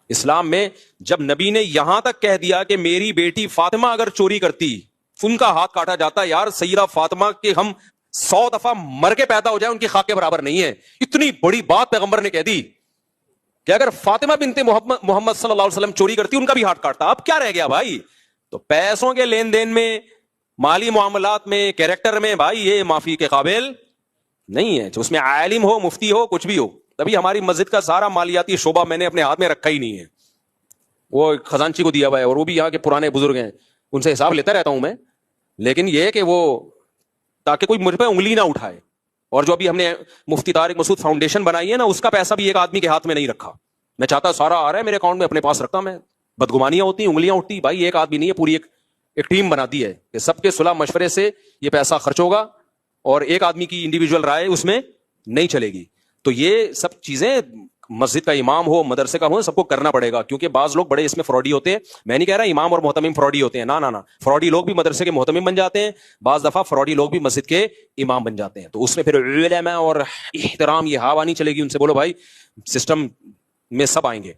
اسلام میں جب نبی نے یہاں تک کہہ دیا کہ میری بیٹی فاطمہ اگر چوری کرتی ان کا ہاتھ کاٹا جاتا، یار سیدہ فاطمہ کے ہم 100 دفعہ مر کے پیدا ہو جائیں ان کی خاک کے برابر نہیں ہے. اتنی بڑی بات پیغمبر نے کہہ دی کہ اگر فاطمہ بنت محمد صلی اللہ علیہ وسلم چوری کرتی ان کا بھی ہاتھ کاٹتا. اب کیا رہ گیا بھائی؟ تو پیسوں کے لین دین میں، مالی معاملات میں، کیریکٹر میں، بھائی یہ معافی کے قابل نہیں ہے. اس میں عالم ہو، مفتی ہو، کچھ بھی ہو. تبھی ہماری مسجد کا سارا مالیاتی شعبہ میں نے اپنے ہاتھ میں رکھا ہی نہیں ہے، وہ خزانچی کو دیا ہوا ہے، اور وہ بھی یہاں کے پرانے بزرگ ہیں، ان سے حساب لیتا رہتا ہوں میں. لیکن یہ کہ وہ تاکہ کوئی مجھ پہ انگلی نہ اٹھائے. اور جو ابھی ہم نے مفتی طارق مسعود فاؤنڈیشن بنائی ہے نا، اس کا پیسہ بھی ایک آدمی کے ہاتھ میں نہیں رکھا. میں چاہتا سارا آ رہا ہے میرے اکاؤنٹ میں، اپنے پاس رکھتا میں. بدگمانیاں ہوتی، انگلیاں اٹھتی. بھائی ایک آدمی نہیں ہے، پوری ایک ٹیم بنا دی ہے کہ سب کے صلاح مشورے سے یہ پیسہ خرچ ہوگا، اور ایک آدمی کی انڈیویجول رائے اس میں نہیں چلے گی. تو یہ سب چیزیں مسجد کا امام ہو، مدرسے کا ہو، سب کو کرنا پڑے گا. کیونکہ بعض لوگ بڑے اس میں فراڈی ہوتے ہیں. میں نہیں کہہ رہا امام اور محتمم فراڈی ہوتے ہیں، نہ فراڈی لوگ بھی مدرسے کے محتمم بن جاتے ہیں، بعض دفعہ فراڈی لوگ بھی مسجد کے امام بن جاتے ہیں. تو اس میں پھر علماء اور احترام، یہ ہوا نہیں چلے گی. ان سے بولو بھائی سسٹم میں سب آئیں گے.